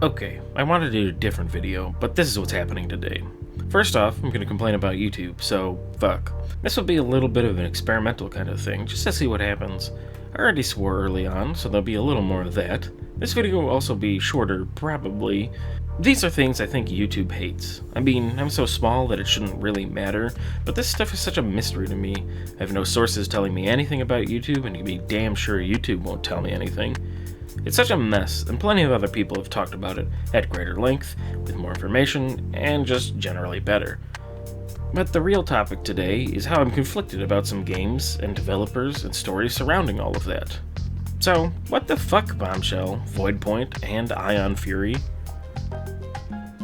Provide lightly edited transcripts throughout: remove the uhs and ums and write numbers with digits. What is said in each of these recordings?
Okay, I wanted to do a different video, but this is what's happening today. First off, I'm gonna complain about YouTube, so fuck. This will be a little bit of an experimental kind of thing, just to see what happens. I already swore early on, so there'll be a little more of that. This video will also be shorter, probably. These are things I think YouTube hates. I mean, I'm so small that it shouldn't really matter, but this stuff is such a mystery to me. I have no sources telling me anything about YouTube, and you can be damn sure YouTube won't tell me anything. It's such a mess, and plenty of other people have talked about it at greater length, with more information, and just generally better. But the real topic today is how I'm conflicted about some games, and developers, and stories surrounding all of that. So, what the fuck, Bombsehll, Voidpoint, and Ion Fury?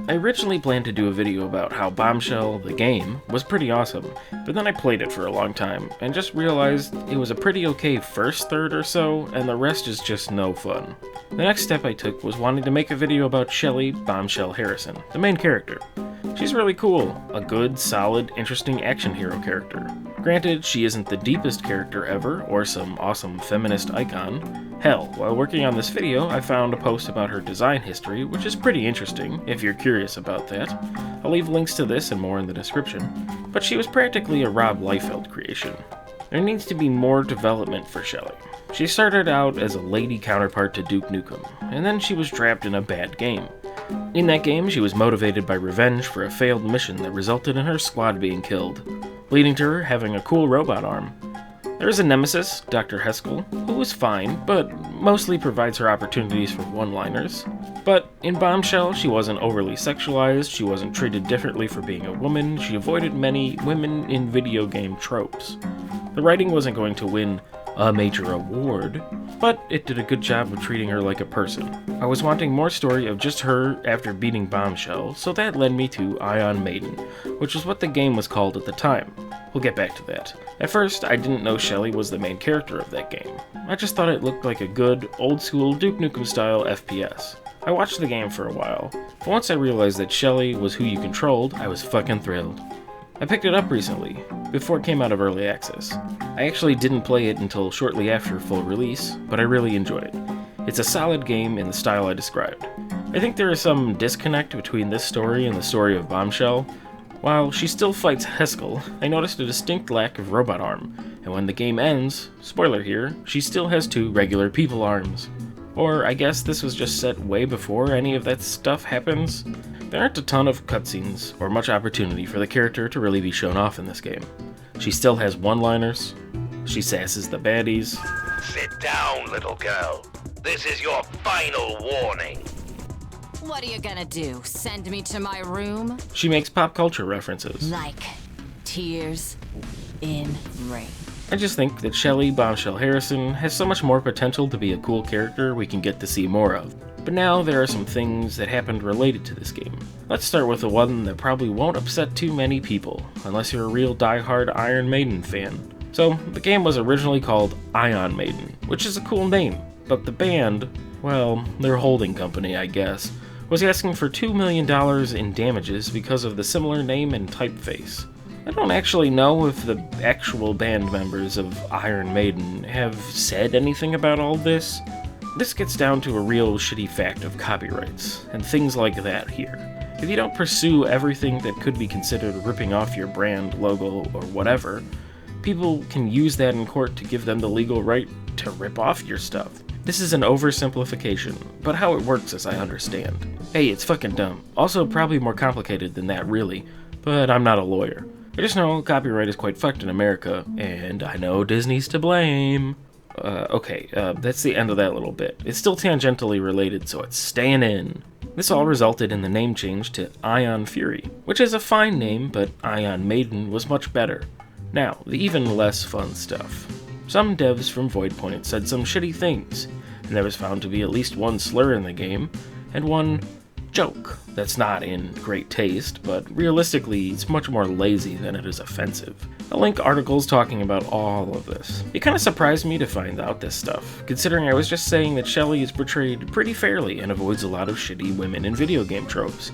I originally planned to do a video about how Bombsehll, the game, was pretty awesome, but then I played it for a long time, and just realized it was a pretty okay first third or so, and the rest is just no fun. The next step I took was wanting to make a video about Shelly Bombsehll Harrison, the main character. She's really cool, a good, solid, interesting action hero character. Granted, she isn't the deepest character ever, or some awesome feminist icon. Hell, while working on this video, I found a post about her design history, which is pretty interesting, if you're curious about that. I'll leave links to this and more in the description, but she was practically a Rob Liefeld creation. There needs to be more development for Shelly. She started out as a lady counterpart to Duke Nukem, and then she was trapped in a bad game. In that game, she was motivated by revenge for a failed mission that resulted in her squad being killed, leading to her having a cool robot arm. There is a nemesis, Dr. Heskell, who is fine, but mostly provides her opportunities for one-liners. But in Bombsehll, she wasn't overly sexualized, she wasn't treated differently for being a woman, she avoided many women in video game tropes. The writing wasn't going to win a major award, but it did a good job of treating her like a person. I was wanting more story of just her after beating Bombsehll, so that led me to Ion Maiden, which is what the game was called at the time. We'll get back to that. At first, I didn't know Shelly was the main character of that game. I just thought it looked like a good, old-school Duke Nukem style FPS. I watched the game for a while, but once I realized that Shelly was who you controlled, I was fucking thrilled. I picked it up recently, before it came out of early access. I actually didn't play it until shortly after full release, but I really enjoyed it. It's a solid game in the style I described. I think there is some disconnect between this story and the story of Bombsehll. While she still fights Heskell, I noticed a distinct lack of robot arm, and when the game ends, spoiler here, she still has 2 regular people arms. Or I guess this was just set way before any of that stuff happens. There aren't a ton of cutscenes or much opportunity for the character to really be shown off in this game. She still has one-liners, she sasses the baddies. Sit down, little girl. This is your final warning. What are you gonna do? Send me to my room? She makes pop culture references. Like tears in rain. I just think that Shelly Bombsehll Harrison has so much more potential to be a cool character we can get to see more of. But now there are some things that happened related to this game. Let's start with the one that probably won't upset too many people, unless you're a real die-hard Iron Maiden fan. So, the game was originally called Ion Maiden, which is a cool name, but the band, well, their holding company I guess, was asking for $2 million in damages because of the similar name and typeface. I don't actually know if the actual band members of Iron Maiden have said anything about all this. This gets down to a real shitty fact of copyrights, and things like that here. If you don't pursue everything that could be considered ripping off your brand, logo, or whatever, people can use that in court to give them the legal right to rip off your stuff. This is an oversimplification, but how it works as I understand. Hey, it's fucking dumb. Also probably more complicated than that really, but I'm not a lawyer. I just know copyright is quite fucked in America, and I know Disney's to blame. That's the end of that little bit. It's still tangentially related, so it's staying in. This all resulted in the name change to Ion Fury, which is a fine name, but Ion Maiden was much better. Now, the even less fun stuff. Some devs from Voidpoint said some shitty things, and there was found to be at least one slur in the game, and one joke that's not in great taste, but realistically it's much more lazy than it is offensive. I'll link articles talking about all of this. It kinda surprised me to find out this stuff, considering I was just saying that Shelly is portrayed pretty fairly and avoids a lot of shitty women in video game tropes.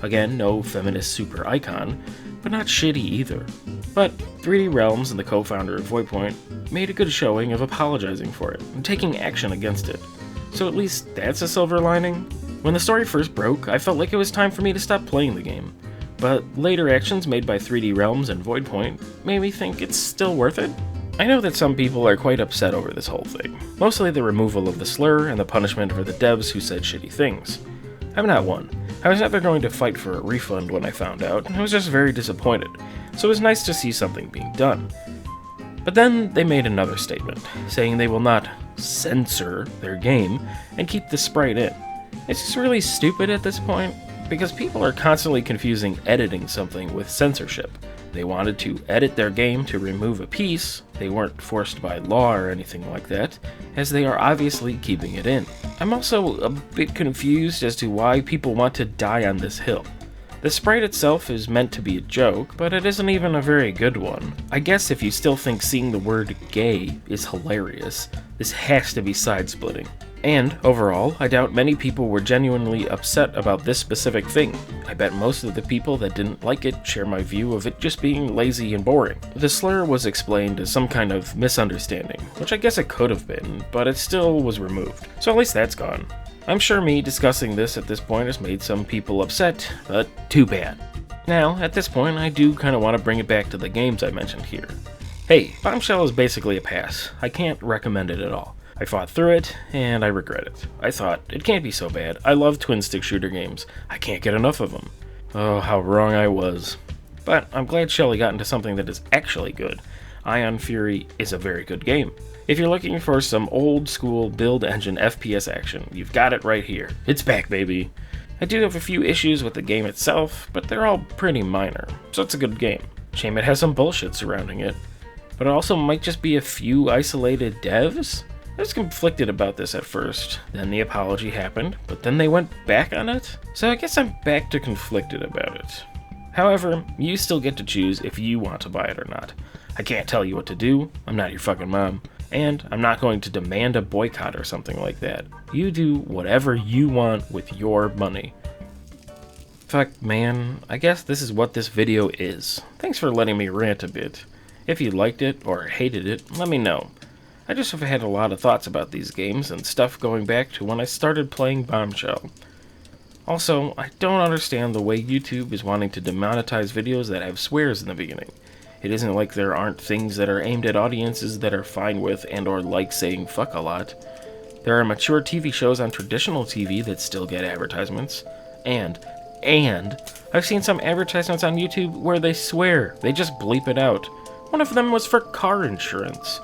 Again, no feminist super icon, but not shitty either. But 3D Realms and the co-founder of Voidpoint made a good showing of apologizing for it and taking action against it. So at least that's a silver lining. When the story first broke, I felt like it was time for me to stop playing the game, but later actions made by 3D Realms and Voidpoint made me think it's still worth it. I know that some people are quite upset over this whole thing, mostly the removal of the slur and the punishment for the devs who said shitty things. I'm not one. I was never going to fight for a refund when I found out, and I was just very disappointed, so it was nice to see something being done. But then they made another statement, saying they will not censor their game and keep the sprite in. It's just really stupid at this point, because people are constantly confusing editing something with censorship. They wanted to edit their game to remove a piece, they weren't forced by law or anything like that, as they are obviously keeping it in. I'm also a bit confused as to why people want to die on this hill. The sprite itself is meant to be a joke, but it isn't even a very good one. I guess if you still think seeing the word gay is hilarious, this has to be side-splitting. And, overall, I doubt many people were genuinely upset about this specific thing. I bet most of the people that didn't like it share my view of it just being lazy and boring. The slur was explained as some kind of misunderstanding, which I guess it could have been, but it still was removed. So at least that's gone. I'm sure me discussing this at this point has made some people upset, but too bad. Now, at this point, I do kind of want to bring it back to the games I mentioned here. Hey, Bombsehll is basically a pass. I can't recommend it at all. I fought through it, and I regret it. I thought, it can't be so bad. I love twin-stick shooter games. I can't get enough of them. Oh, how wrong I was. But I'm glad Shelly got into something that is actually good. Ion Fury is a very good game. If you're looking for some old-school build-engine FPS action, you've got it right here. It's back, baby. I do have a few issues with the game itself, but they're all pretty minor, so it's a good game. Shame it has some bullshit surrounding it. But it also might just be a few isolated devs? I was conflicted about this at first, then the apology happened, but then they went back on it? So I guess I'm back to conflicted about it. However, you still get to choose if you want to buy it or not. I can't tell you what to do, I'm not your fucking mom, and I'm not going to demand a boycott or something like that. You do whatever you want with your money. Fuck man, I guess this is what this video is. Thanks for letting me rant a bit. If you liked it or hated it, let me know. I just have had a lot of thoughts about these games and stuff going back to when I started playing Bombsehll. Also, I don't understand the way YouTube is wanting to demonetize videos that have swears in the beginning. It isn't like there aren't things that are aimed at audiences that are fine with and or like saying fuck a lot. There are mature TV shows on traditional TV that still get advertisements. And I've seen some advertisements on YouTube where they swear, they just bleep it out. One of them was for car insurance.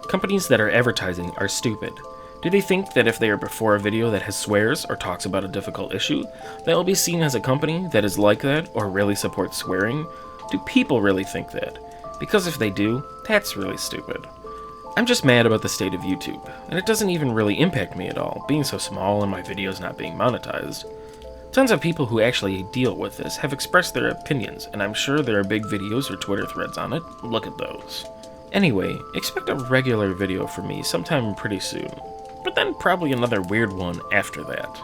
Companies that are advertising are stupid. Do they think that if they are before a video that has swears or talks about a difficult issue, they'll be seen as a company that is like that or really supports swearing? Do people really think that? Because if they do, that's really stupid. I'm just mad about the state of YouTube, and it doesn't even really impact me at all, being so small and my videos not being monetized. Tons of people who actually deal with this have expressed their opinions, and I'm sure there are big videos or Twitter threads on it. Look at those. Anyway, expect a regular video from me sometime pretty soon, but then probably another weird one after that.